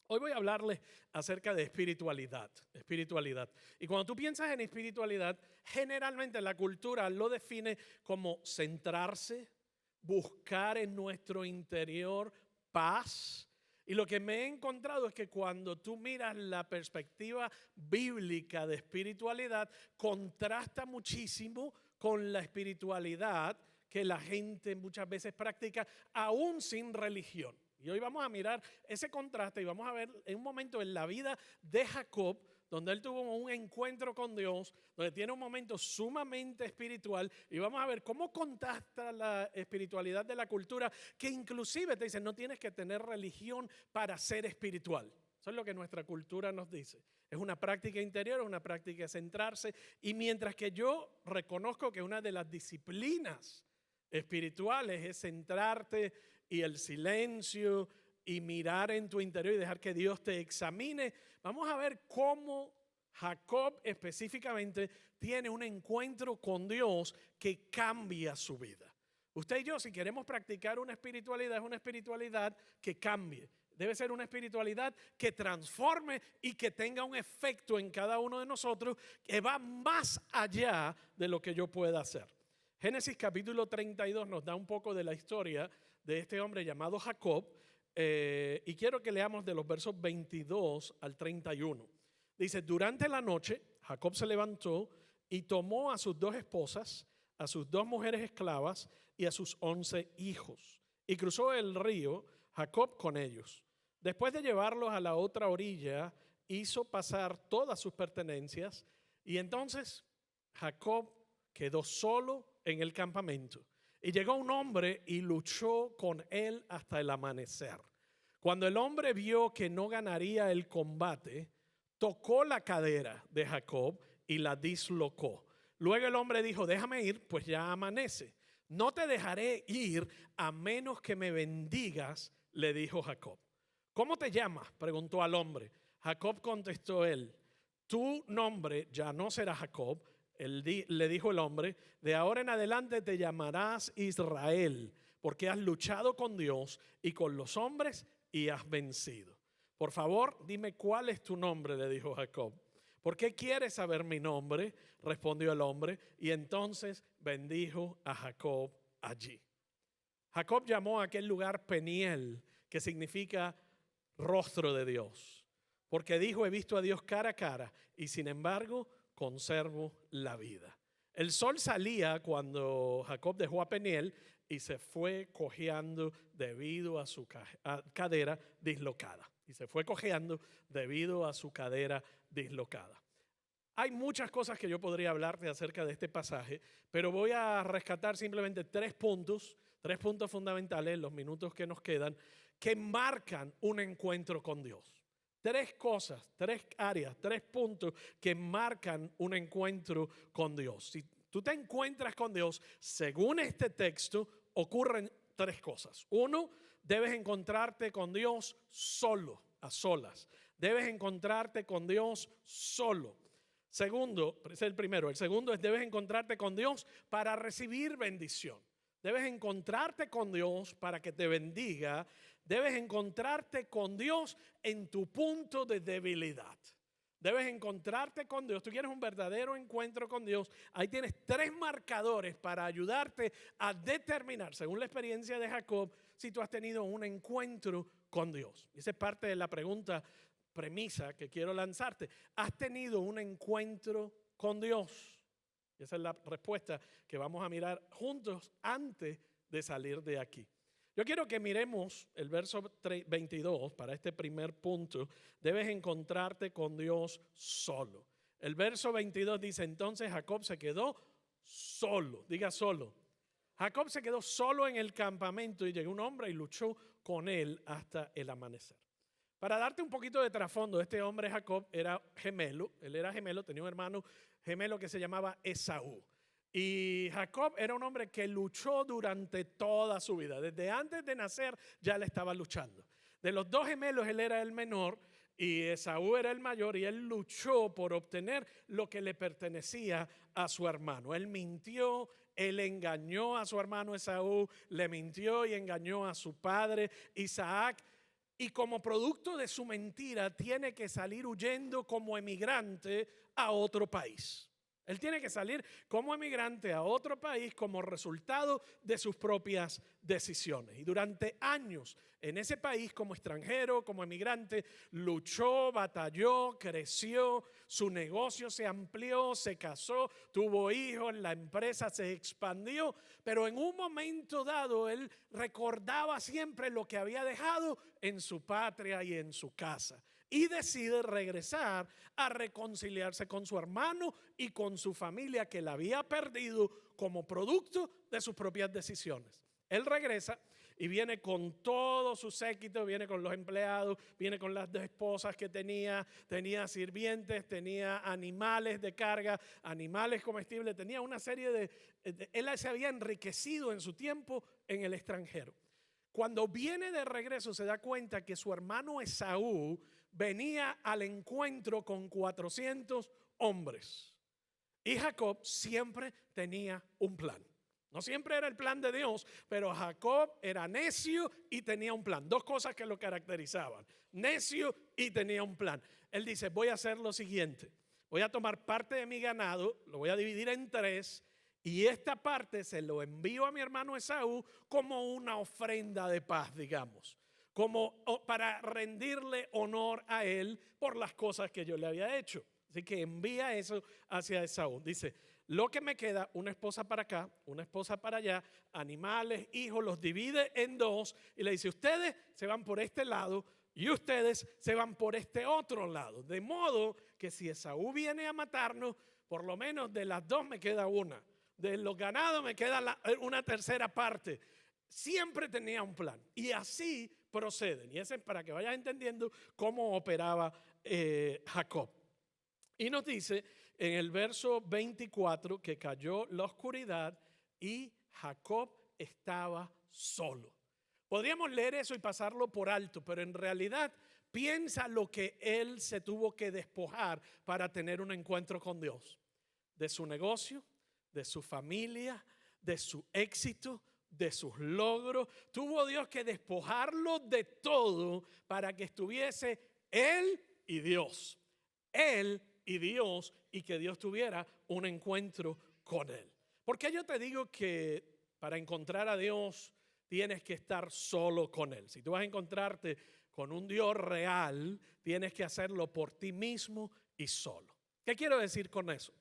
Hoy voy a hablarles acerca de espiritualidad, espiritualidad. Y cuando tú piensas en espiritualidad, generalmente la cultura lo define como centrarse, buscar en nuestro interior paz. Y lo que me he encontrado es que cuando tú miras la perspectiva bíblica de espiritualidad, contrasta muchísimo con la espiritualidad que la gente muchas veces practica, aún sin religión. Y hoy vamos a mirar ese contraste y vamos a ver en un momento en la vida de Jacob, donde él tuvo un encuentro con Dios, donde tiene un momento sumamente espiritual, y vamos a ver cómo contrasta la espiritualidad de la cultura, que inclusive te dicen no tienes que tener religión para ser espiritual. Eso es lo que nuestra cultura nos dice. Es una práctica interior, es una práctica de centrarse, y mientras que yo reconozco que una de las disciplinas espirituales es centrarte y el silencio y mirar en tu interior y dejar que Dios te examine. Vamos a ver cómo Jacob específicamente tiene un encuentro con Dios que cambia su vida. Usted y yo, si queremos practicar una espiritualidad, es una espiritualidad que cambie. Debe ser una espiritualidad que transforme y que tenga un efecto en cada uno de nosotros que va más allá de lo que yo pueda hacer. Génesis capítulo 32 nos da un poco de la historia de este hombre llamado Jacob, y quiero que leamos de los versos 22 al 31. Dice, durante la noche Jacob se levantó y tomó a sus 2 esposas, a sus 2 mujeres esclavas y a sus 11 hijos, y cruzó el río Jacob con ellos. Después de llevarlos a la otra orilla, hizo pasar todas sus pertenencias, y entonces Jacob quedó solo en el campamento. Y llegó un hombre y luchó con él hasta el amanecer. Cuando el hombre vio que no ganaría el combate, tocó la cadera de Jacob y la dislocó. Luego el hombre dijo, déjame ir, pues ya amanece. No te dejaré ir a menos que me bendigas, le dijo Jacob. ¿Cómo te llamas?, preguntó al hombre. Jacob contestó él, tu nombre ya no será Jacob, le dijo el hombre, de ahora en adelante te llamarás Israel, porque has luchado con Dios y con los hombres y has vencido. Por favor, dime cuál es tu nombre, le dijo Jacob. ¿Por qué quieres saber mi nombre?, respondió el hombre, y entonces bendijo a Jacob allí. Jacob llamó a aquel lugar Peniel, que significa rostro de Dios, porque dijo, he visto a Dios cara a cara, y sin embargo conservo la vida. El sol salía cuando Jacob dejó a Peniel y se fue cojeando debido a su cadera dislocada. Y se fue cojeando debido a su cadera dislocada. Hay muchas cosas que yo podría hablarte acerca de este pasaje, pero voy a rescatar simplemente 3 puntos fundamentales en los minutos que nos quedan, que marcan un encuentro con Dios. 3 cosas, 3 áreas, 3 puntos que marcan un encuentro con Dios. Si tú te encuentras con Dios, según este texto, ocurren 3 cosas. 1, debes encontrarte con Dios solo, a solas. Debes encontrarte con Dios solo. Segundo, ese es el primero. El segundo es debes encontrarte con Dios para recibir bendición. Debes encontrarte con Dios para que te bendiga. Debes encontrarte con Dios en tu punto de debilidad. Debes encontrarte con Dios. Tú quieres un verdadero encuentro con Dios. Ahí tienes 3 marcadores para ayudarte a determinar, según la experiencia de Jacob, si tú has tenido un encuentro con Dios. Esa es parte de la pregunta premisa que quiero lanzarte. ¿Has tenido un encuentro con Dios? Esa es la respuesta que vamos a mirar juntos antes de salir de aquí. Yo quiero que miremos el verso 22 para este primer punto. Debes encontrarte con Dios solo. El verso 22 dice, entonces Jacob se quedó solo. Diga solo. Jacob se quedó solo en el campamento y llegó un hombre y luchó con él hasta el amanecer. Para darte un poquito de trasfondo, este hombre Jacob era gemelo. Él era gemelo, tenía un hermano gemelo que se llamaba Esaú. Y Jacob era un hombre que luchó durante toda su vida. Desde antes de nacer ya le estaba luchando. De los 2 gemelos él era el menor y Esaú era el mayor, y él luchó por obtener lo que le pertenecía a su hermano. Él mintió, él engañó a su hermano Esaú, le mintió y engañó a su padre Isaac. y como producto de su mentira tiene que salir huyendo como emigrante a otro país. Él tiene que salir como emigrante a otro país como resultado de sus propias decisiones. Y durante años en ese país como extranjero, como emigrante, luchó, batalló, creció, su negocio se amplió, se casó, tuvo hijos, la empresa se expandió, pero en un momento dado él recordaba siempre lo que había dejado en su patria y en su casa. Y decide regresar a reconciliarse con su hermano y con su familia que la había perdido como producto de sus propias decisiones. Él regresa y viene con todo su séquito, viene con los empleados, viene con las esposas que tenía sirvientes, tenía animales de carga, animales comestibles, tenía una serie de... Él se había enriquecido en su tiempo en el extranjero. Cuando viene de regreso se da cuenta que su hermano Esaú venía al encuentro con 400 hombres. Y Jacob siempre tenía un plan. No siempre era el plan de Dios, pero Jacob era necio y tenía un plan. Dos cosas que lo caracterizaban: necio y tenía un plan. Él dice: voy a hacer lo siguiente. Voy a tomar parte de mi ganado, lo voy a dividir en 3. Y esta parte se lo envío a mi hermano Esaú como una ofrenda de paz, digamos. Como para rendirle honor a él por las cosas que yo le había hecho. Así que envía eso hacia Esaú. Dice: lo que me queda, una esposa para acá, una esposa para allá, animales, hijos, los divide en 2 y le dice: ustedes se van por este lado y ustedes se van por este otro lado. De modo que si Esaú viene a matarnos, por lo menos de las 2 me queda una. De los ganados me queda una tercera parte. Siempre tenía un plan y así proceden. Y ese es para que vayas entendiendo cómo operaba Jacob. Y nos dice en el verso 24 que cayó la oscuridad y Jacob estaba solo. Podríamos leer eso y pasarlo por alto, pero en realidad piensa lo que él se tuvo que despojar para tener un encuentro con Dios. De su negocio, de su familia, de su éxito, de sus logros. Tuvo Dios que despojarlo de todo para que estuviese él y Dios. Él y Dios, y que Dios tuviera un encuentro con él. ¿Por qué yo te digo que para encontrar a Dios tienes que estar solo con él? Si tú vas a encontrarte con un Dios real, tienes que hacerlo por ti mismo y solo. ¿Qué quiero decir con eso?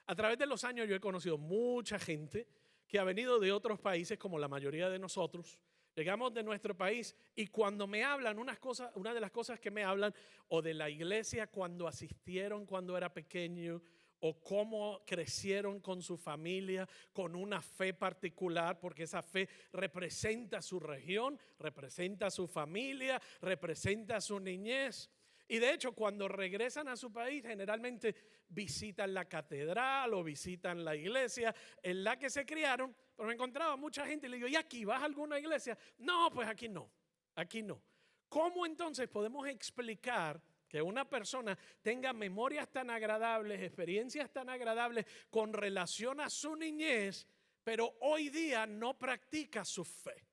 A través de los años yo he conocido mucha gente que ha venido de otros países, como la mayoría de nosotros. Llegamos de nuestro país y cuando me hablan una de las cosas que me hablan, o de la iglesia cuando asistieron cuando era pequeño, o cómo crecieron con su familia, con una fe particular, porque esa fe representa su región, representa su familia, representa su niñez. Y de hecho, cuando regresan a su país, generalmente visitan la catedral o visitan la iglesia en la que se criaron. Pero me encontraba mucha gente y le digo: ¿y aquí vas a alguna iglesia? No, pues aquí no, aquí no. ¿Cómo entonces podemos explicar que una persona tenga memorias tan agradables, experiencias tan agradables con relación a su niñez, pero hoy día no practica su fe?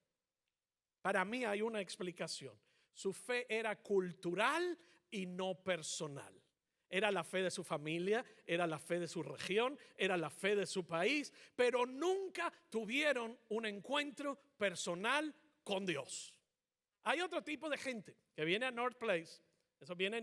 Para mí hay una explicación. Su fe era cultural y no personal. Era la fe de su familia, era la fe de su región, era la fe de su país, pero nunca tuvieron un encuentro personal con Dios. Hay otro tipo de gente que viene a North Place,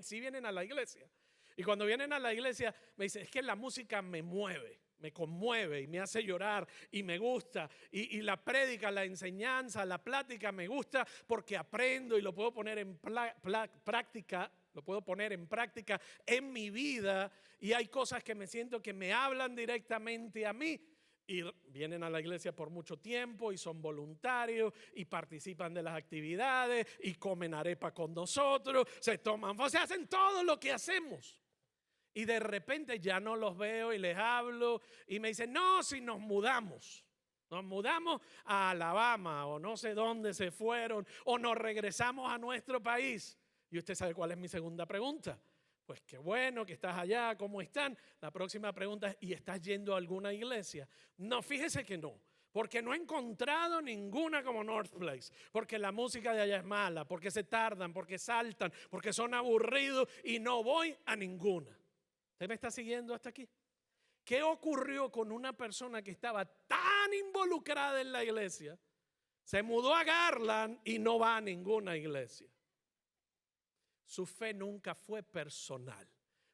sí vienen a la iglesia, y cuando vienen a la iglesia me dicen: es que la música me mueve, me conmueve y me hace llorar y me gusta, y la prédica, la enseñanza, la plática me gusta porque aprendo y lo puedo poner en práctica. Lo puedo poner en práctica en mi vida, y hay cosas que me siento que me hablan directamente a mí. Y vienen a la iglesia por mucho tiempo y son voluntarios y participan de las actividades y comen arepa con nosotros, se hacen todo lo que hacemos. Y de repente ya no los veo y les hablo y me dicen: no, si nos mudamos a Alabama o no sé dónde se fueron, o nos regresamos a nuestro país. Y usted sabe cuál es mi segunda pregunta. Pues qué bueno que estás allá, ¿cómo están? La próxima pregunta es: ¿y estás yendo a alguna iglesia? No, fíjese que no, porque no he encontrado ninguna como North Place, porque la música de allá es mala, porque se tardan, porque saltan, porque son aburridos y no voy a ninguna. ¿Usted me está siguiendo hasta aquí? ¿Qué ocurrió con una persona que estaba tan involucrada en la iglesia? Se mudó a Garland y no va a ninguna iglesia. Su fe nunca fue personal.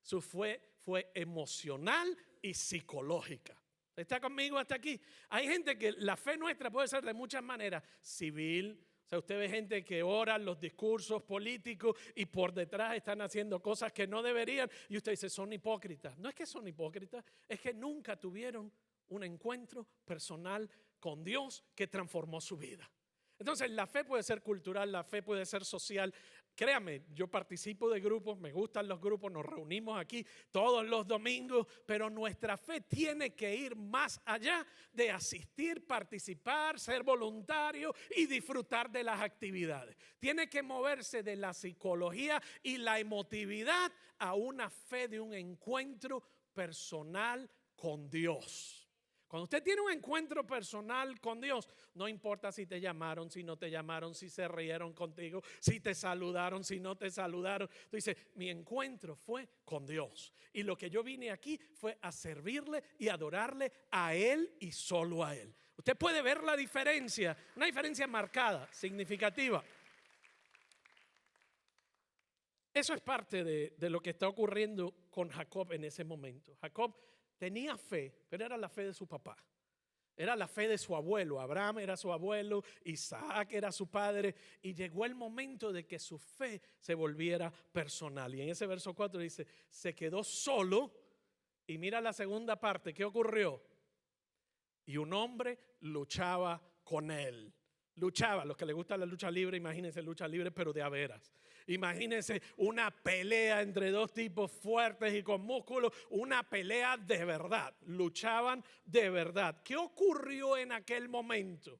Su fe fue emocional y psicológica. ¿Está conmigo hasta aquí? Hay gente que la fe nuestra puede ser de muchas maneras. Civil. O sea, usted ve gente que ora los discursos políticos y por detrás están haciendo cosas que no deberían. Y usted dice, son hipócritas. No es que son hipócritas, es que nunca tuvieron un encuentro personal con Dios que transformó su vida. Entonces, la fe puede ser cultural, la fe puede ser social. Créame, yo participo de grupos, me gustan los grupos, nos reunimos aquí todos los domingos, pero nuestra fe tiene que ir más allá de asistir, participar, ser voluntario y disfrutar de las actividades. Tiene que moverse de la psicología y la emotividad a una fe de un encuentro personal con Dios. Cuando usted tiene un encuentro personal con Dios, no importa si te llamaron, si no te llamaron, si se rieron contigo, si te saludaron, si no te saludaron. Tú dices, mi encuentro fue con Dios. Y lo que yo vine aquí fue a servirle y adorarle a Él y solo a Él. Usted puede ver la diferencia, una diferencia marcada, significativa. Eso es parte de lo que está ocurriendo con Jacob en ese momento. Jacob tenía fe, pero era la fe de su papá. Era la fe de su abuelo. Abraham era su abuelo, Isaac era su padre. Y llegó el momento de que su fe se volviera personal. Y en ese verso 4 dice, se quedó solo. Y mira la segunda parte, ¿qué ocurrió? Y un hombre luchaba con él. Luchaba, los que les gusta la lucha libre, imagínense lucha libre pero de a veras. Imagínense una pelea entre dos tipos fuertes y con músculos, una pelea de verdad, luchaban de verdad. ¿Qué ocurrió en aquel momento?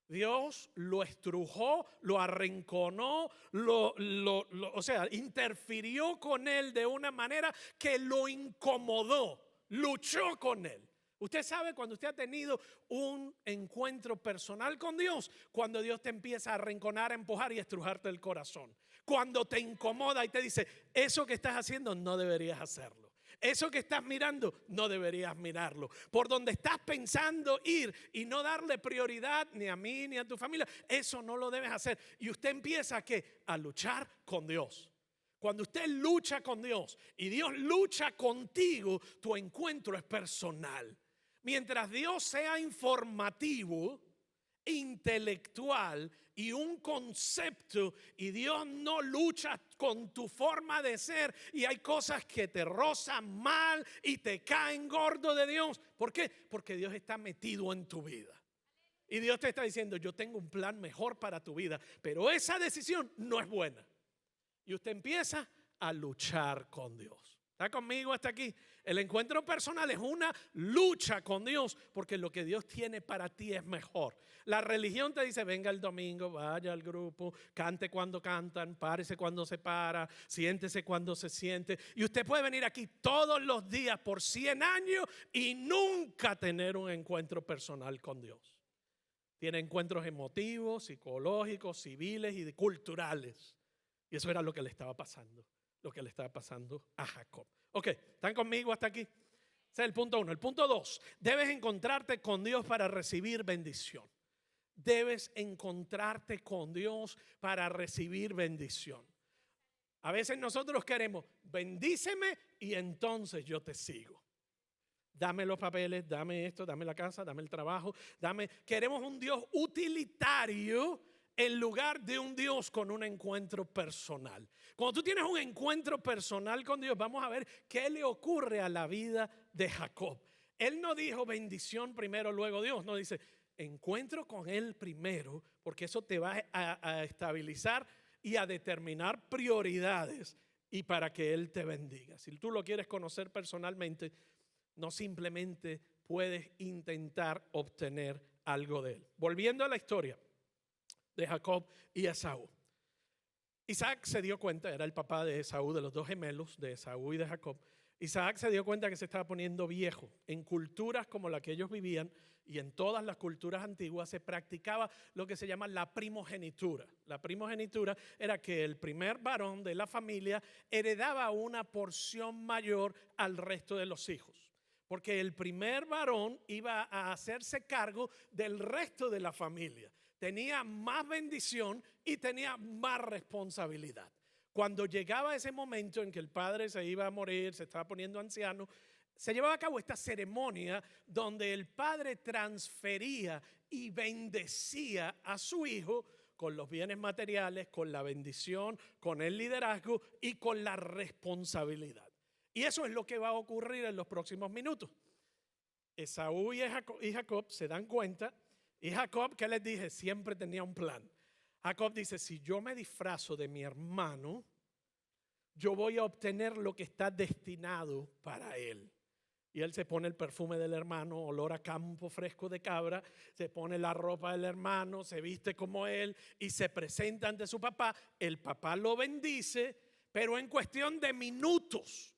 Dios lo estrujó, lo arrinconó, o sea, interfirió con él de una manera que lo incomodó, luchó con él. Usted sabe cuando usted ha tenido un encuentro personal con Dios, cuando Dios te empieza a arrinconar, a empujar y a estrujarte el corazón. Cuando te incomoda y te dice, eso que estás haciendo no deberías hacerlo. Eso que estás mirando no deberías mirarlo. Por donde estás pensando ir y no darle prioridad ni a mí ni a tu familia, eso no lo debes hacer. Y usted empieza a luchar con Dios. Cuando usted lucha con Dios y Dios lucha contigo, tu encuentro es personal. Mientras Dios sea informativo, intelectual y un concepto, y Dios no lucha con tu forma de ser, y hay cosas que te rozan mal y te caen gordo de Dios. ¿Por qué? Porque Dios está metido en tu vida. Y Dios te está diciendo, yo tengo un plan mejor para tu vida, pero esa decisión no es buena. Y usted empieza a luchar con Dios. ¿Está conmigo hasta aquí? El encuentro personal es una lucha con Dios porque lo que Dios tiene para ti es mejor. La religión te dice, venga el domingo, vaya al grupo, cante cuando cantan, párese cuando se para, siéntese cuando se siente. Y usted puede venir aquí todos los días por 100 años y nunca tener un encuentro personal con Dios. Tiene encuentros emotivos, psicológicos, civiles y culturales. Y eso era lo que le estaba pasando. Lo que le estaba pasando a Jacob. Ok, ¿están conmigo hasta aquí? Ese es el punto 1. El punto 2, debes encontrarte con Dios para recibir bendición. Debes encontrarte con Dios para recibir bendición. A veces nosotros queremos, bendíceme y entonces yo te sigo. Dame los papeles, dame esto, dame la casa, dame el trabajo, queremos un Dios utilitario en lugar de un Dios con un encuentro personal. Cuando tú tienes un encuentro personal con Dios, vamos a ver qué le ocurre a la vida de Jacob. Él no dijo bendición primero, luego Dios. No, dice encuentro con Él primero, porque eso te va a estabilizar y a determinar prioridades y para que Él te bendiga. Si tú lo quieres conocer personalmente, no simplemente puedes intentar obtener algo de Él. Volviendo a la historia de Jacob y Esaú. Isaac se dio cuenta, era el papá de Esaú, de los dos gemelos, de Esaú y de Jacob. Isaac se dio cuenta que se estaba poniendo viejo. En culturas como la que ellos vivían y en todas las culturas antiguas se practicaba lo que se llama la primogenitura. La primogenitura era que el primer varón de la familia heredaba una porción mayor al resto de los hijos. Porque el primer varón iba a hacerse cargo del resto de la familia. Tenía más bendición y tenía más responsabilidad. Cuando llegaba ese momento en que el padre se iba a morir, se estaba poniendo anciano, se llevaba a cabo esta ceremonia donde el padre transfería y bendecía a su hijo con los bienes materiales, con la bendición, con el liderazgo y con la responsabilidad. Y eso es lo que va a ocurrir en los próximos minutos. Esaú y Jacob se dan cuenta, y Jacob, ¿qué les dije? Siempre tenía un plan. Jacob dice, si yo me disfrazo de mi hermano, yo voy a obtener lo que está destinado para él. Y él se pone el perfume del hermano, olor a campo fresco de cabra, se pone la ropa del hermano, se viste como él y se presenta ante su papá. El papá lo bendice, pero en cuestión de minutos,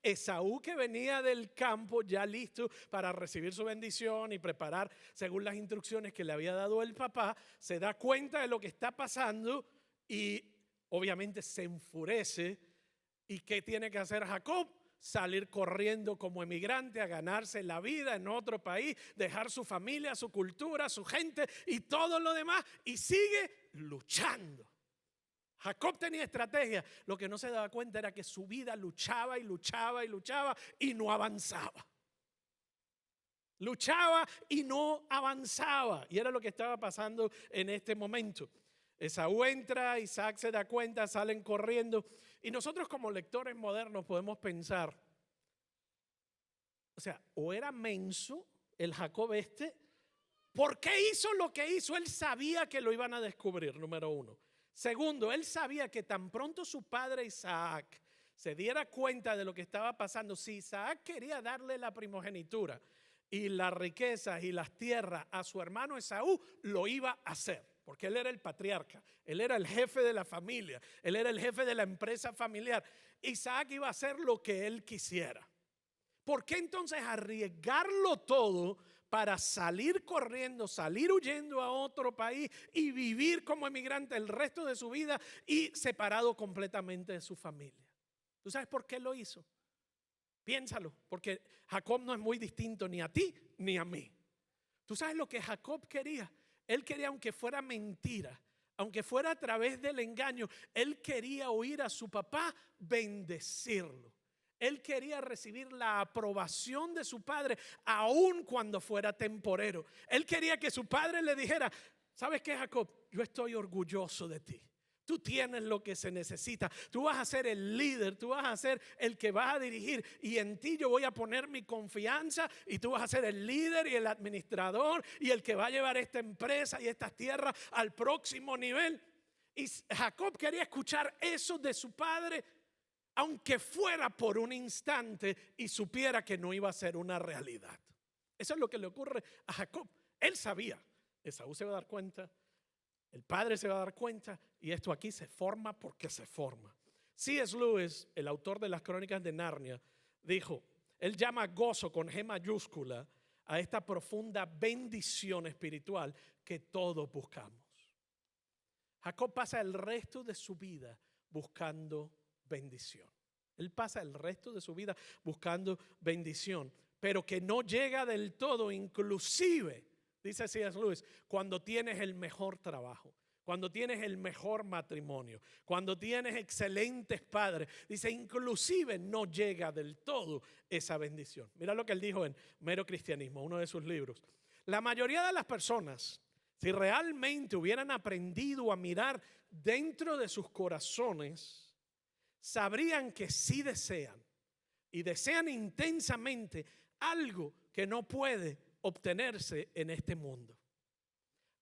Esaú, que venía del campo ya listo para recibir su bendición y preparar según las instrucciones que le había dado el papá, se da cuenta de lo que está pasando y obviamente se enfurece. ¿Y qué tiene que hacer Jacob? Salir corriendo como emigrante a ganarse la vida en otro país, dejar su familia, su cultura, su gente y todo lo demás, y sigue luchando. Jacob tenía estrategia. Lo que no se daba cuenta era que su vida luchaba y luchaba y luchaba y no avanzaba. Luchaba y no avanzaba. Y era lo que estaba pasando en este momento. Esaú entra, Isaac se da cuenta, salen corriendo. Y nosotros como lectores modernos podemos pensar, o sea, o era menso el Jacob este. ¿Por qué hizo lo que hizo? Él sabía que lo iban a descubrir, número uno. Segundo, él sabía que tan pronto su padre Isaac se diera cuenta de lo que estaba pasando, si Isaac quería darle la primogenitura y las riquezas y las tierras a su hermano Esaú, lo iba a hacer. Porque él era el patriarca, él era el jefe de la familia, él era el jefe de la empresa familiar. Isaac iba a hacer lo que él quisiera. ¿Por qué entonces arriesgarlo todo para salir corriendo, salir huyendo a otro país y vivir como emigrante el resto de su vida y separado completamente de su familia? ¿Tú sabes por qué lo hizo? Piénsalo, porque Jacob no es muy distinto ni a ti ni a mí. ¿Tú sabes lo que Jacob quería? Él quería, aunque fuera mentira, aunque fuera a través del engaño, él quería oír a su papá bendecirlo. Él quería recibir la aprobación de su padre, aun cuando fuera temporero. Él quería que su padre le dijera, ¿sabes qué, Jacob? Yo estoy orgulloso de ti. Tú tienes lo que se necesita. Tú vas a ser el líder, tú vas a ser el que vas a dirigir y en ti yo voy a poner mi confianza y tú vas a ser el líder y el administrador y el que va a llevar esta empresa y estas tierras al próximo nivel. Y Jacob quería escuchar eso de su padre, aunque fuera por un instante y supiera que no iba a ser una realidad. Eso es lo que le ocurre a Jacob. Él sabía, Esaú se va a dar cuenta, el padre se va a dar cuenta y esto aquí se forma porque se forma. C.S. Lewis, el autor de las Crónicas de Narnia, dijo, él llama gozo con G mayúscula a esta profunda bendición espiritual que todos buscamos. Jacob pasa el resto de su vida buscando bendición. Él pasa el resto de su vida buscando bendición, pero que no llega del todo, inclusive, dice C.S. Lewis, cuando tienes el mejor trabajo, cuando tienes el mejor matrimonio, cuando tienes excelentes padres, dice, inclusive no llega del todo esa bendición. Mira lo que él dijo en Mero Cristianismo, uno de sus libros. La mayoría de las personas, si realmente hubieran aprendido a mirar dentro de sus corazones, sabrían que sí desean y desean intensamente algo que no puede obtenerse en este mundo.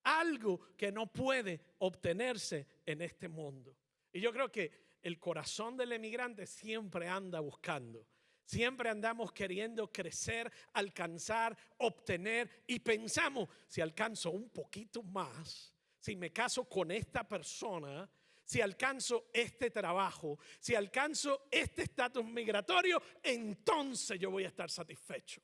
Algo que no puede obtenerse en este mundo. Y yo creo que el corazón del emigrante siempre anda buscando. Siempre andamos queriendo crecer, alcanzar, obtener y pensamos, si alcanzo un poquito más, si me caso con esta persona, si alcanzo este trabajo, si alcanzo este estatus migratorio, entonces yo voy a estar satisfecho.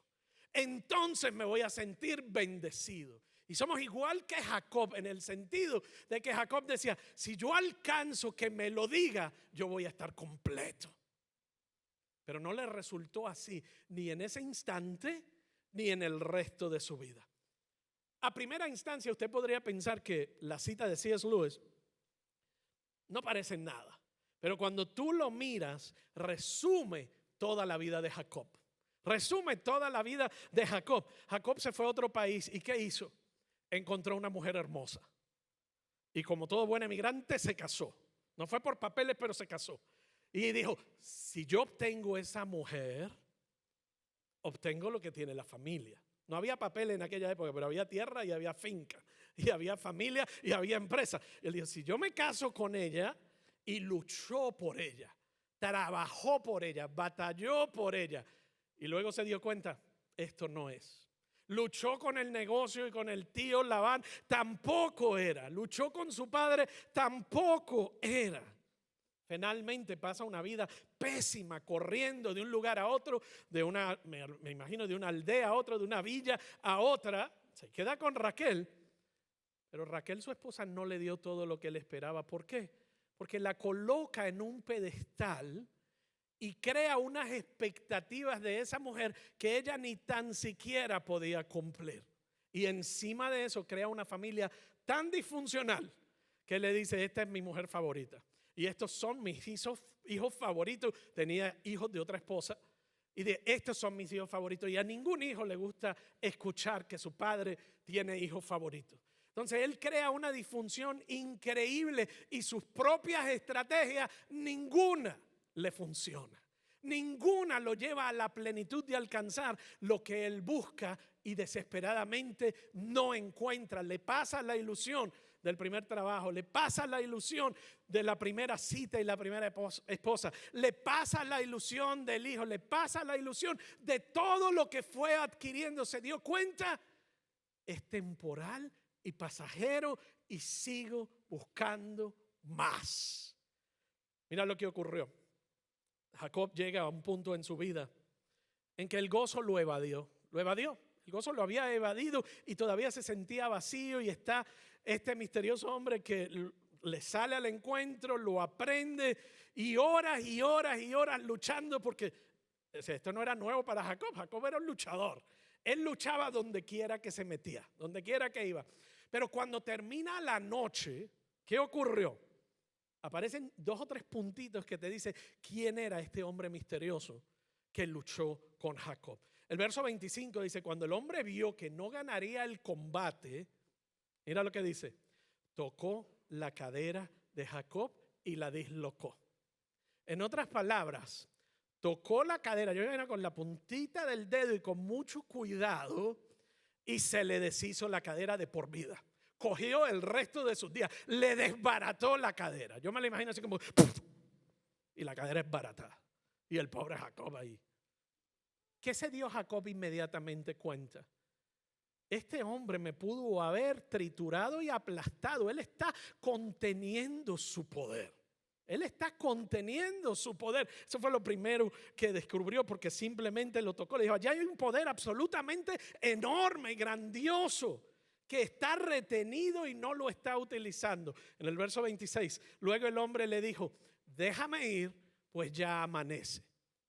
Entonces me voy a sentir bendecido. Y somos igual que Jacob en el sentido de que Jacob decía, si yo alcanzo que me lo diga, yo voy a estar completo. Pero no le resultó así, ni en ese instante, ni en el resto de su vida. A primera instancia usted podría pensar que la cita de C.S. Lewis no parece en nada. Pero cuando tú lo miras, resume toda la vida de Jacob. Resume toda la vida de Jacob. Jacob se fue a otro país y ¿qué hizo? Encontró una mujer hermosa. Y como todo buen emigrante se casó. No fue por papeles, pero se casó. Y dijo, si yo obtengo esa mujer, obtengo lo que tiene la familia. No había papel en aquella época, pero había tierra y había finca, y había familia y había empresa. Y él dijo, si yo me caso con ella, y luchó por ella, trabajó por ella, batalló por ella, y luego se dio cuenta, esto no es. Luchó con el negocio y con el tío Labán, tampoco era. Luchó con su padre, tampoco era. Finalmente pasa una vida pésima, corriendo de un lugar a otro, me imagino de una aldea a otra, de una villa a otra. Se queda con Raquel, pero Raquel, su esposa, no le dio todo lo que él esperaba. ¿Por qué? Porque la coloca en un pedestal y crea unas expectativas de esa mujer que ella ni tan siquiera podía cumplir. Y encima de eso crea una familia tan disfuncional que le dice, esta es mi mujer favorita. Y estos son mis hijos favoritos. Tenía hijos de otra esposa. Y de estos son mis hijos favoritos. Y a ningún hijo le gusta escuchar que su padre tiene hijos favoritos. Entonces él crea una disfunción increíble. Y sus propias estrategias, ninguna le funciona. Ninguna lo lleva a la plenitud de alcanzar lo que él busca y desesperadamente no encuentra. Le pasa la ilusión del primer trabajo, le pasa la ilusión de la primera cita y la primera esposa, le pasa la ilusión del hijo, le pasa la ilusión de todo lo que fue adquiriendo. Se dio cuenta, es temporal y pasajero y sigo buscando más. Mira lo que ocurrió. Jacob llega a un punto en su vida en que el gozo lo evadió. El gozo lo había evadido y todavía se sentía vacío, y está este misterioso hombre que le sale al encuentro, lo aprende, y horas y horas y horas luchando, porque esto no era nuevo para Jacob. Jacob era un luchador. Él luchaba donde quiera que se metía, donde quiera que iba. Pero cuando termina la noche, ¿qué ocurrió? Aparecen 2 o 3 puntitos que te dicen quién era este hombre misterioso que luchó con Jacob. El verso 25 dice, cuando el hombre vio que no ganaría el combate, mira lo que dice, tocó la cadera de Jacob y la dislocó. En otras palabras, tocó la cadera, yo imagino con la puntita del dedo y con mucho cuidado, y se le deshizo la cadera de por vida. Cogió el resto de sus días, le desbarató la cadera. Yo me la imagino así como ¡puf! Y la cadera es barata. Y el pobre Jacob ahí. ¿Qué se dio Jacob inmediatamente cuenta? Este hombre me pudo haber triturado y aplastado. Él está conteniendo su poder. Él está conteniendo su poder. Eso fue lo primero que descubrió, porque simplemente lo tocó. Le dijo, ya hay un poder absolutamente enorme y grandioso que está retenido y no lo está utilizando. En el verso 26, luego el hombre le dijo, déjame ir, pues ya amanece.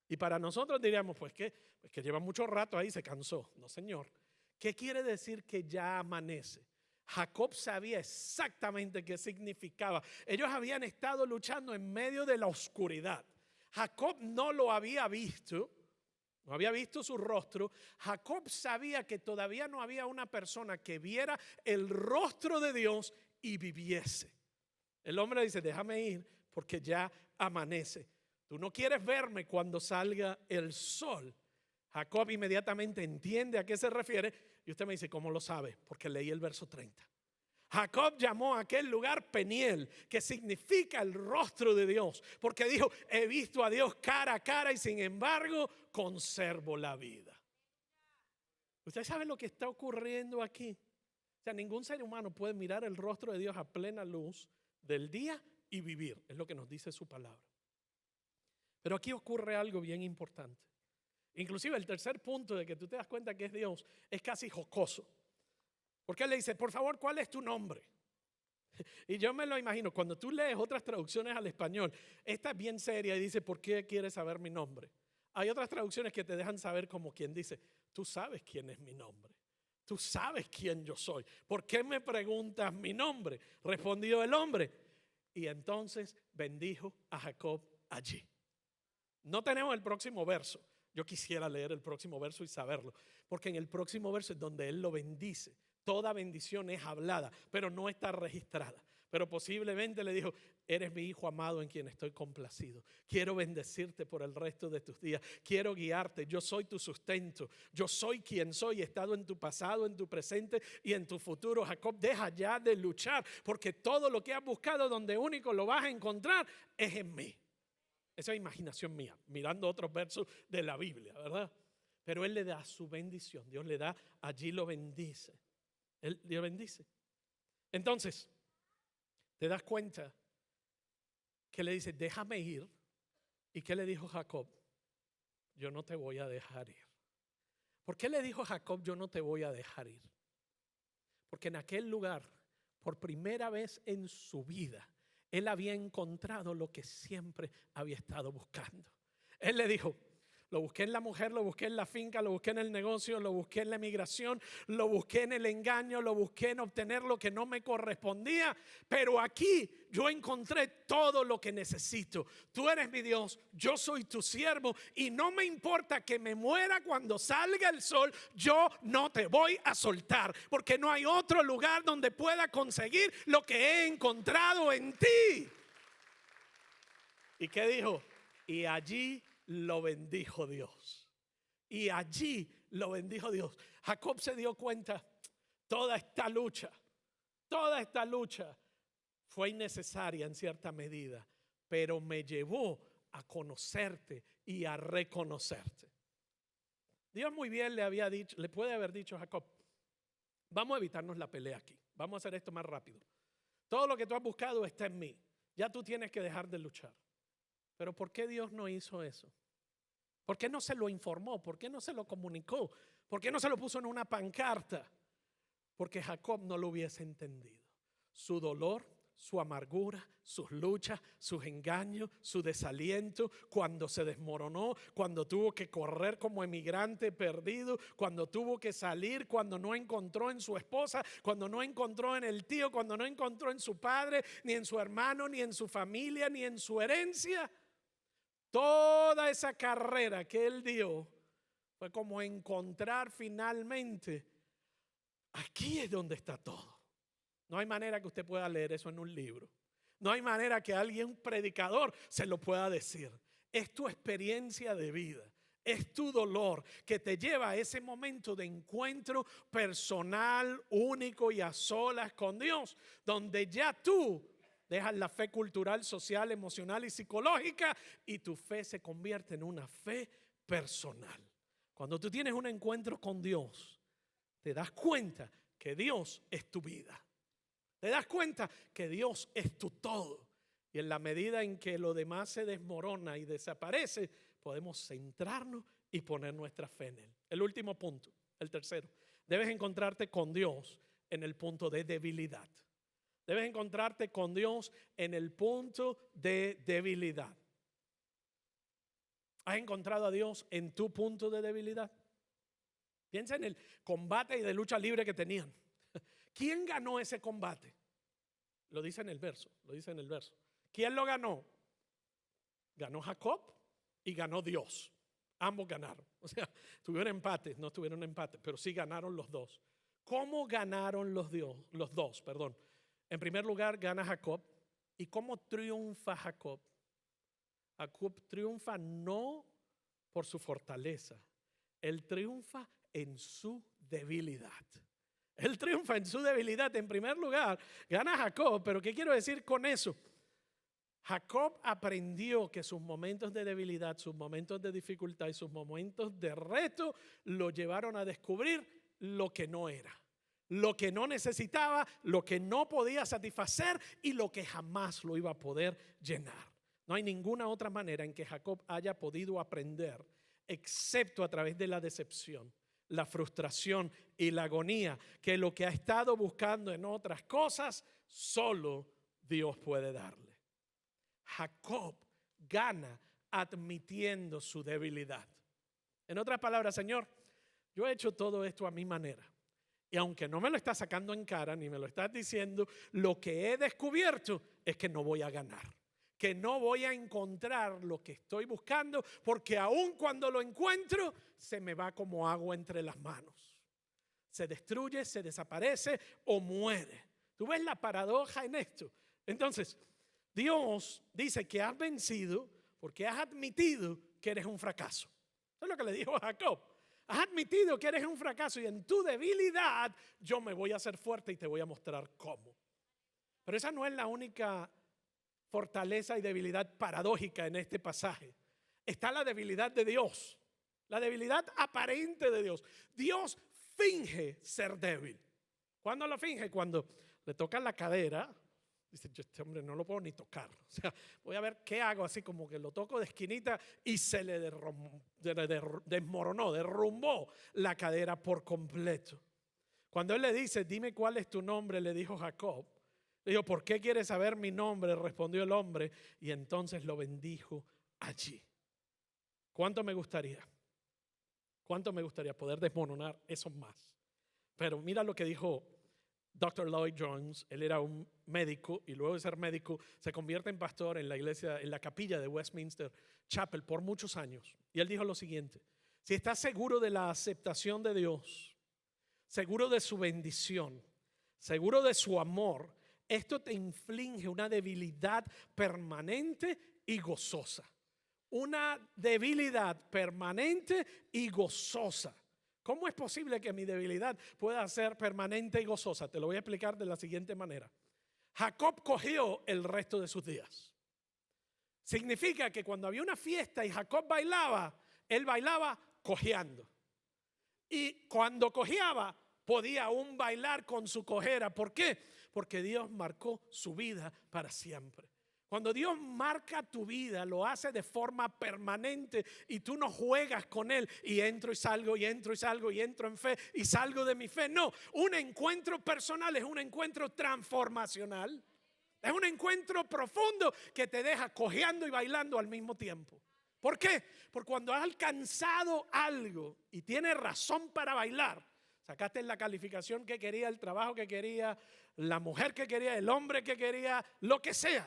Y para nosotros diríamos, pues que lleva mucho rato ahí, se cansó. No, señor. ¿Qué quiere decir que ya amanece? Jacob sabía exactamente qué significaba. Ellos habían estado luchando en medio de la oscuridad. Jacob no lo había visto. No había visto su rostro. Jacob sabía que todavía no había una persona que viera el rostro de Dios y viviese. El hombre dice, déjame ir porque ya amanece. Tú no quieres verme cuando salga el sol. Jacob inmediatamente entiende a qué se refiere. Y usted me dice, ¿cómo lo sabe? Porque leí el verso 30. Jacob llamó a aquel lugar Peniel, que significa el rostro de Dios, porque dijo, he visto a Dios cara a cara y sin embargo conservo la vida. ¿Usted sabe lo que está ocurriendo aquí? O sea, ningún ser humano puede mirar el rostro de Dios a plena luz del día y vivir. Es lo que nos dice su palabra. Pero aquí ocurre algo bien importante. Inclusive el tercer punto de que tú te das cuenta que es Dios es casi jocoso. Porque él le dice, por favor, ¿cuál es tu nombre? Y yo me lo imagino, cuando tú lees otras traducciones al español, esta es bien seria y dice, ¿por qué quieres saber mi nombre? Hay otras traducciones que te dejan saber como quien dice, tú sabes quién es mi nombre. Tú sabes quién yo soy. ¿Por qué me preguntas mi nombre? Respondió el hombre. Y entonces bendijo a Jacob allí. No tenemos el próximo verso. Yo quisiera leer el próximo verso y saberlo, porque en el próximo verso es donde él lo bendice. Toda bendición es hablada, pero no está registrada. Pero posiblemente le dijo, eres mi hijo amado en quien estoy complacido. Quiero bendecirte por el resto de tus días. Quiero guiarte. Yo soy tu sustento. Yo soy quien soy. He estado en tu pasado, en tu presente y en tu futuro. Jacob, deja ya de luchar, porque todo lo que has buscado, donde único lo vas a encontrar, es en mí. Esa es imaginación mía, mirando otros versos de la Biblia, ¿verdad? Pero él le da su bendición. Dios le da, allí lo bendice. Dios bendice. Entonces, te das cuenta que le dice, déjame ir. ¿Y qué le dijo Jacob? Yo no te voy a dejar ir. ¿Por qué le dijo Jacob, yo no te voy a dejar ir? Porque en aquel lugar, por primera vez en su vida, él había encontrado lo que siempre había estado buscando. Él le dijo, lo busqué en la mujer, lo busqué en la finca, lo busqué en el negocio, lo busqué en la emigración, lo busqué en el engaño, lo busqué en obtener lo que no me correspondía, pero aquí yo encontré todo lo que necesito. Tú eres mi Dios, yo soy tu siervo y no me importa que me muera cuando salga el sol, yo no te voy a soltar, porque no hay otro lugar donde pueda conseguir lo que he encontrado en ti. ¿Y qué dijo? Y allí lo bendijo Dios. Y allí lo bendijo Dios. Jacob se dio cuenta, toda esta lucha fue innecesaria en cierta medida, pero me llevó a conocerte y a reconocerte. Dios muy bien le había dicho, le puede haber dicho a Jacob, vamos a evitarnos la pelea aquí, vamos a hacer esto más rápido. Todo lo que tú has buscado está en mí, ya tú tienes que dejar de luchar. Pero ¿por qué Dios no hizo eso? ¿Por qué no se lo informó? ¿Por qué no se lo comunicó? ¿Por qué no se lo puso en una pancarta? Porque Jacob no lo hubiese entendido. Su dolor, su amargura, sus luchas, sus engaños, su desaliento, cuando se desmoronó, cuando tuvo que correr como emigrante perdido, cuando tuvo que salir, cuando no encontró en su esposa, cuando no encontró en el tío, cuando no encontró en su padre, ni en su hermano, ni en su familia, ni en su herencia. Toda esa carrera que él dio fue como encontrar finalmente, aquí es donde está todo. No hay manera que usted pueda leer eso en un libro. No hay manera que alguien, un predicador, se lo pueda decir. Es tu experiencia de vida, es tu dolor que te lleva a ese momento de encuentro personal, único y a solas con Dios, donde ya tú dejas la fe cultural, social, emocional y psicológica y tu fe se convierte en una fe personal. Cuando tú tienes un encuentro con Dios, te das cuenta que Dios es tu vida. Te das cuenta que Dios es tu todo. Y en la medida en que lo demás se desmorona y desaparece, podemos centrarnos y poner nuestra fe en Él. El último punto, el tercero. Debes encontrarte con Dios en el punto de debilidad. Debes encontrarte con Dios en el punto de debilidad. ¿Has encontrado a Dios en tu punto de debilidad? Piensa en el combate y de lucha libre que tenían. ¿Quién ganó ese combate? Lo dice en el verso, ¿Quién lo ganó? Ganó Jacob y ganó Dios. Ambos ganaron. O sea, tuvieron empate, no tuvieron empate, pero sí ganaron los dos. ¿Cómo ganaron los dos? En primer lugar, gana Jacob. ¿Y cómo triunfa Jacob? Jacob triunfa no por su fortaleza. Él triunfa en su debilidad. Él triunfa en su debilidad. En primer lugar, gana Jacob. Pero ¿qué quiero decir con eso? Jacob aprendió que sus momentos de debilidad, sus momentos de dificultad y sus momentos de reto lo llevaron a descubrir lo que no era. lo que no necesitaba, lo que no podía satisfacer y lo que jamás lo iba a poder llenar. No hay ninguna otra manera en que Jacob haya podido aprender, excepto a través de la decepción, la frustración y la agonía, que lo que ha estado buscando en otras cosas, solo Dios puede darle. Jacob gana admitiendo su debilidad. En otras palabras, Señor, yo he hecho todo esto a mi manera. Y aunque no me lo estás sacando en cara ni me lo estás diciendo, lo que he descubierto es que no voy a ganar, que no voy a encontrar lo que estoy buscando, porque aun cuando lo encuentro, se me va como agua entre las manos. Se destruye, se desaparece o muere. ¿Tú ves la paradoja en esto? Entonces, Dios dice que has vencido porque has admitido que eres un fracaso. Eso es lo que le dijo a Jacob. Has admitido que eres un fracaso y en tu debilidad yo me voy a hacer fuerte y te voy a mostrar cómo. Pero esa no es la única fortaleza y debilidad paradójica en este pasaje. Está la debilidad de Dios, la debilidad aparente de Dios. Dios finge ser débil. ¿Cuándo lo finge? Cuando le tocan la cadera. Dice, yo este hombre no lo puedo ni tocar. O sea, voy a ver qué hago, así como que lo toco de esquinita y se le desmoronó, derrumbó la cadera por completo. Cuando él le dice, dime cuál es tu nombre, le dijo Jacob. Le dijo, ¿por qué quieres saber mi nombre? Respondió el hombre y entonces lo bendijo allí. ¿Cuánto me gustaría poder desmoronar eso más? Pero mira lo que dijo Dr. Lloyd Jones. Él era un médico y luego de ser médico se convierte en pastor en la iglesia, en la capilla de Westminster Chapel por muchos años. Y él dijo lo siguiente: si estás seguro de la aceptación de Dios, seguro de su bendición, seguro de su amor, esto te inflige una debilidad permanente y gozosa. Una debilidad permanente y gozosa. ¿Cómo es posible que mi debilidad pueda ser permanente y gozosa? Te lo voy a explicar de la siguiente manera. Jacob cogió el resto de sus días. Significa que cuando había una fiesta y Jacob bailaba, él bailaba cojeando. Y cuando cojeaba, podía aún bailar con su cojera. ¿Por qué? Porque Dios marcó su vida para siempre. Cuando Dios marca tu vida, lo hace de forma permanente y tú no juegas con Él y entro y salgo y entro y salgo y entro en fe y salgo de mi fe. No, un encuentro personal es un encuentro transformacional. Es un encuentro profundo que te deja cojeando y bailando al mismo tiempo. ¿Por qué? Porque cuando has alcanzado algo y tienes razón para bailar, sacaste la calificación que quería, el trabajo que quería, la mujer que quería, el hombre que quería, lo que sea.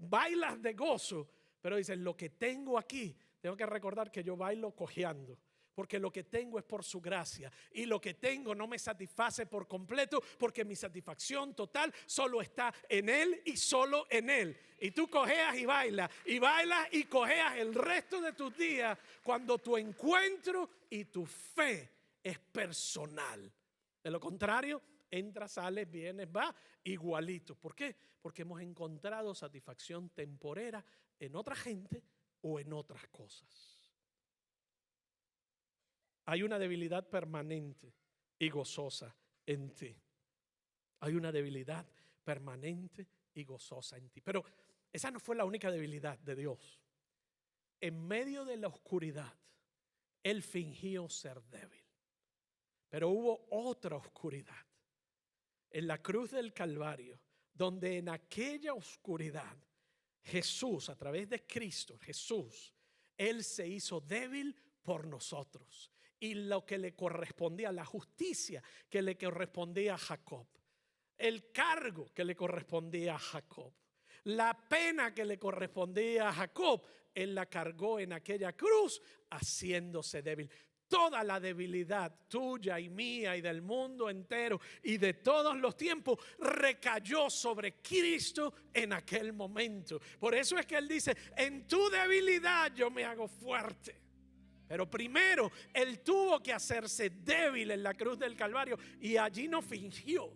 Bailas de gozo, pero dices, lo que tengo aquí, tengo que recordar que yo bailo cojeando, porque lo que tengo es por su gracia y lo que tengo no me satisface por completo, porque mi satisfacción total solo está en Él y solo en Él. Y tú cojeas y cojeas el resto de tus días cuando tu encuentro y tu fe es personal. De lo contrario, entras, sales, vienes, va igualito. ¿Por qué? Porque hemos encontrado satisfacción temporera en otra gente o en otras cosas. Hay una debilidad permanente y gozosa en ti. Hay una debilidad permanente y gozosa en ti. Pero esa no fue la única debilidad de Dios. En medio de la oscuridad, Él fingió ser débil. Pero hubo otra oscuridad. En la cruz del Calvario, donde en aquella oscuridad Jesús, a través de Cristo, Jesús, Él se hizo débil por nosotros. Y lo que le correspondía, la justicia que le correspondía a Jacob, el cargo que le correspondía a Jacob, la pena que le correspondía a Jacob, Él la cargó en aquella cruz haciéndose débil. Toda la debilidad tuya y mía y del mundo entero y de todos los tiempos recayó sobre Cristo en aquel momento. Por eso es que Él dice, en tu debilidad yo me hago fuerte. Pero primero Él tuvo que hacerse débil en la cruz del Calvario y allí no fingió.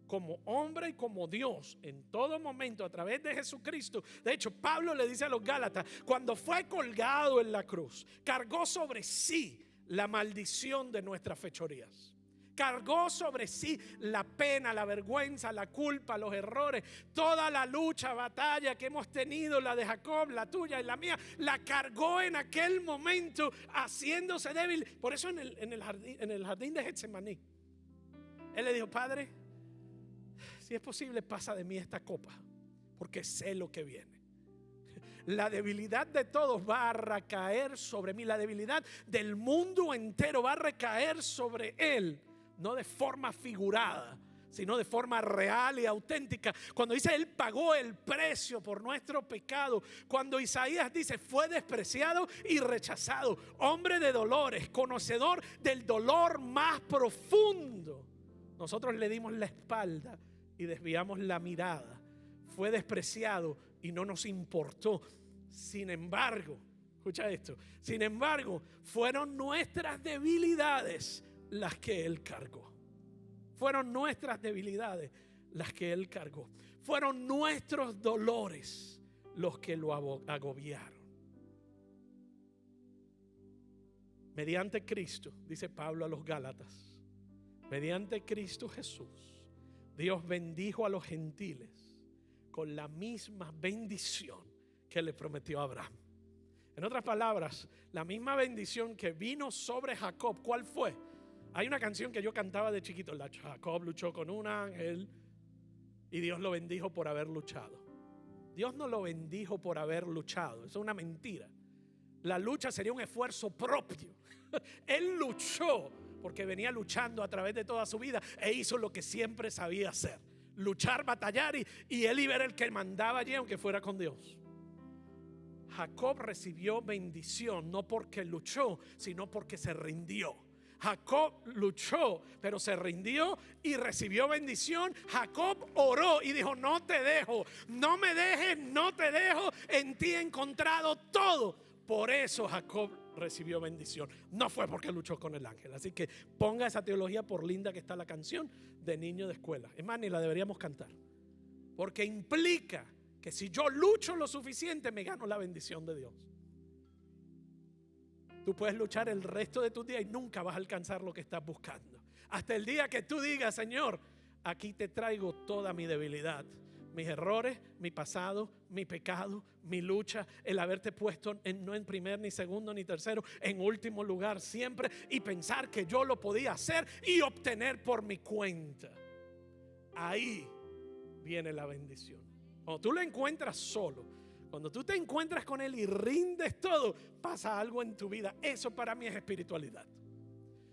Como hombre y como Dios, en todo momento a través de Jesucristo. De hecho, Pablo le dice a los Gálatas, cuando fue colgado en la cruz, cargó sobre sí la maldición de nuestras fechorías. Cargó sobre sí la pena, la vergüenza, la culpa, los errores, toda la lucha, batalla que hemos tenido, la de Jacob, la tuya y la mía, la cargó en aquel momento haciéndose débil. Por eso en el jardín de Getsemaní, él le dijo: Padre, si es posible, pasa de mí esta copa, porque sé lo que viene. La debilidad de todos va a recaer sobre mí. La debilidad del mundo entero va a recaer sobre él. No de forma figurada, sino de forma real y auténtica. Cuando dice Él pagó el precio por nuestro pecado. Cuando Isaías dice fue despreciado y rechazado, hombre de dolores, conocedor del dolor más profundo. Nosotros le dimos la espalda y desviamos la mirada. Fue despreciado y no nos importó. Sin embargo, escucha esto, sin embargo, fueron nuestras debilidades las que Él cargó. Fueron nuestras debilidades las que Él cargó. Fueron nuestros dolores los que lo agobiaron. Mediante Cristo, dice Pablo a los Gálatas, mediante Cristo Jesús, Dios bendijo a los gentiles con la misma bendición que le prometió a Abraham. En otras palabras, la misma bendición que vino sobre Jacob, ¿cuál fue? Hay una canción que yo cantaba de chiquito: Jacob luchó con un ángel y Dios lo bendijo por haber luchado. Dios no lo bendijo por haber luchado, eso es una mentira. La lucha sería un esfuerzo propio. Él luchó porque venía luchando a través de toda su vida e hizo lo que siempre sabía hacer: luchar, batallar, y él iba a ser el que mandaba allí, aunque fuera con Dios. Jacob recibió bendición no porque luchó, sino porque se rindió. Jacob luchó, pero se rindió y recibió bendición. Jacob oró y dijo: no te dejo, no me dejes, no te dejo, en ti he encontrado todo. Por eso Jacob recibió bendición. No fue porque luchó con el ángel. Así que ponga esa teología, por linda que está la canción, de niño de escuela. Es más, ni la deberíamos cantar, porque implica que si yo lucho lo suficiente, me gano la bendición de Dios. Tú puedes luchar el resto de tus días y nunca vas a alcanzar lo que estás buscando. Hasta el día que tú digas: Señor, aquí te traigo toda mi debilidad, mis errores, mi pasado, mi pecado, mi lucha, el haberte puesto no en primer, ni segundo, ni tercero, en último lugar siempre, y pensar que yo lo podía hacer y obtener por mi cuenta. Ahí viene la bendición. Cuando tú lo encuentras solo, cuando tú te encuentras con Él y rindes todo, pasa algo en tu vida. Eso para mí es espiritualidad.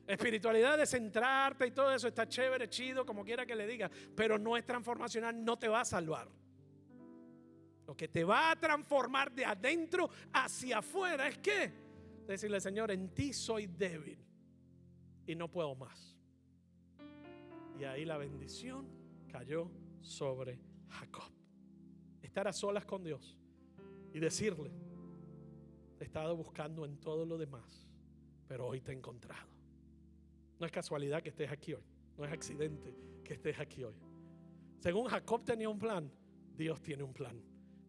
Espiritualidad de centrarte y todo eso está chévere, chido, como quiera que le diga, pero no es transformacional, no te va a salvar. Lo que te va a transformar de adentro hacia afuera es que decirle: Señor, en ti soy débil y no puedo más. Y ahí la bendición cayó sobre Jacob. Estar a solas con Dios y decirle: te he estado buscando en todo lo demás, pero hoy te he encontrado. No es casualidad que estés aquí hoy, no es accidente que estés aquí hoy. Según Jacob tenía un plan, Dios tiene un plan,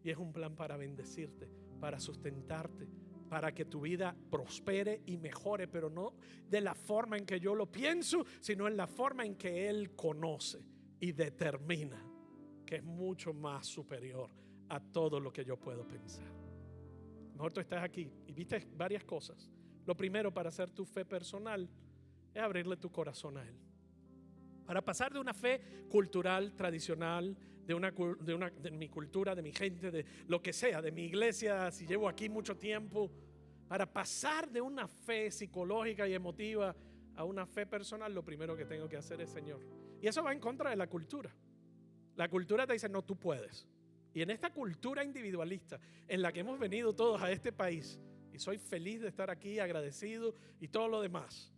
y es un plan para bendecirte, para sustentarte, para que tu vida prospere y mejore, pero no de la forma en que yo lo pienso, sino en la forma en que Él conoce y determina, que es mucho más superior a todo lo que yo puedo pensar. Mejor tú estás aquí y viste varias cosas. Lo primero para hacer tu fe personal es abrirle tu corazón a Él. Para pasar de una fe cultural, tradicional, de mi cultura, de mi gente, de lo que sea, de mi iglesia, si llevo aquí mucho tiempo, para pasar de una fe psicológica y emotiva a una fe personal, lo primero que tengo que hacer es: Señor. Y eso va en contra de la cultura. La cultura te dice: no, tú puedes. Y en esta cultura individualista en la que hemos venido todos a este país, y soy feliz de estar aquí, agradecido y todo lo demás,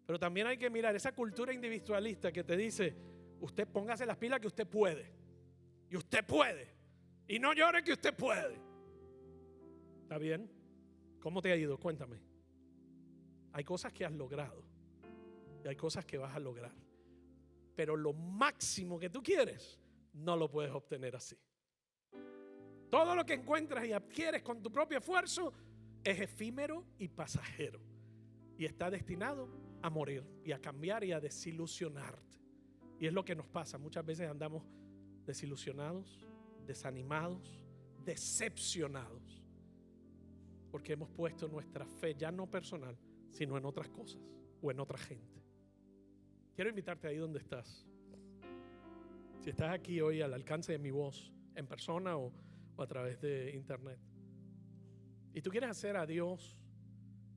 pero también hay que mirar esa cultura individualista que te dice: usted póngase las pilas que usted puede, y usted puede, y no llore que usted puede. ¿Está bien? ¿Cómo te ha ido? Cuéntame. Hay cosas que has logrado y hay cosas que vas a lograr, pero lo máximo que tú quieres no lo puedes obtener así. Todo lo que encuentras y adquieres con tu propio esfuerzo es efímero y pasajero, y está destinado a morir y a cambiar y a desilusionarte. Y es lo que nos pasa. Muchas veces andamos desilusionados, desanimados, decepcionados, porque hemos puesto nuestra fe ya no personal, sino en otras cosas o en otra gente. Quiero invitarte ahí donde estás. Si estás aquí hoy al alcance de mi voz, en persona o a través de internet, y tú quieres hacer a Dios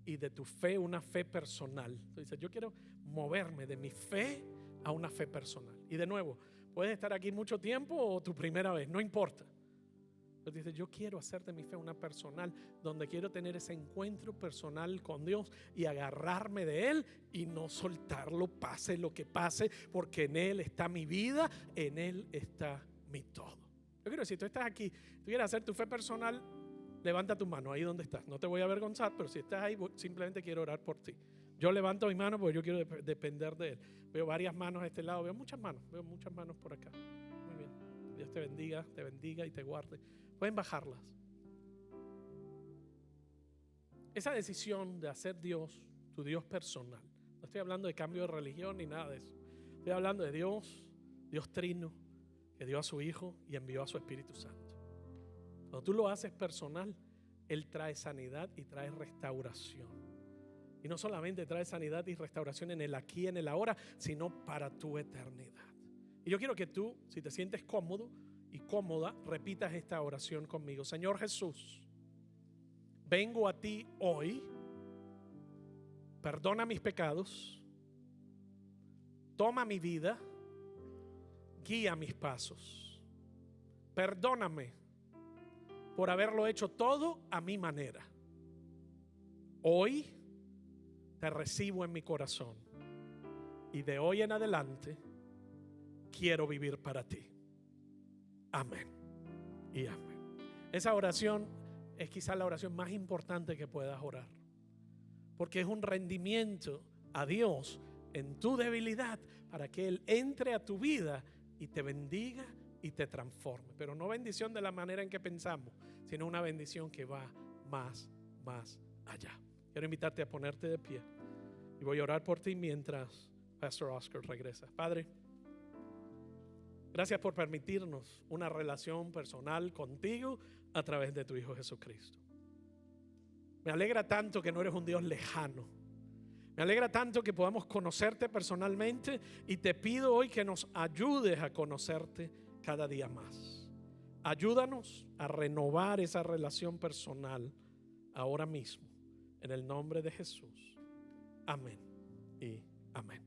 y de tu fe una fe personal. Tú dices, yo quiero moverme de mi fe a una fe personal. Y de nuevo, puedes estar aquí mucho tiempo o tu primera vez, no importa. Pero dices, yo quiero hacer de mi fe una personal, donde quiero tener ese encuentro personal con Dios y agarrarme de Él y no soltarlo, pase lo que pase, porque en Él está mi vida, en Él está mi todo. Yo quiero decir, tú estás aquí, tú quieres hacer tu fe personal, levanta tu mano ahí donde estás. No te voy a avergonzar, pero si estás ahí, simplemente quiero orar por ti. Yo levanto mi mano porque yo quiero depender de Él. Veo varias manos a este lado, veo muchas manos por acá. Muy bien. Dios te bendiga y te guarde. Pueden bajarlas. Esa decisión de hacer Dios tu Dios personal. No estoy hablando de cambio de religión ni nada de eso. Estoy hablando de Dios trino, que dio a su Hijo y envió a su Espíritu Santo. Cuando tú lo haces personal, Él trae sanidad y trae restauración. Y no solamente trae sanidad y restauración en el aquí y en el ahora, sino para tu eternidad. Y yo quiero que tú, si te sientes cómodo y cómoda, repitas esta oración conmigo. Señor Jesús, vengo a ti hoy, perdona mis pecados, toma mi vida, guía mis pasos, perdóname por haberlo hecho todo a mi manera. Hoy te recibo en mi corazón y de hoy en adelante quiero vivir para ti. Amén y amén. Esa oración es quizás la oración más importante que puedas orar, porque es un rendimiento a Dios en tu debilidad para que Él entre a tu vida y te bendiga y te transforme. Pero no bendición de la manera en que pensamos, sino una bendición que va más allá. Quiero invitarte a ponerte de pie y voy a orar por ti mientras Pastor Oscar regresa. Padre, gracias por permitirnos una relación personal contigo a través de tu Hijo Jesucristo. Me alegra tanto que no eres un Dios lejano. Me alegra tanto que podamos conocerte personalmente y te pido hoy que nos ayudes a conocerte cada día más. Ayúdanos a renovar esa relación personal ahora mismo. En el nombre de Jesús. Amén y amén.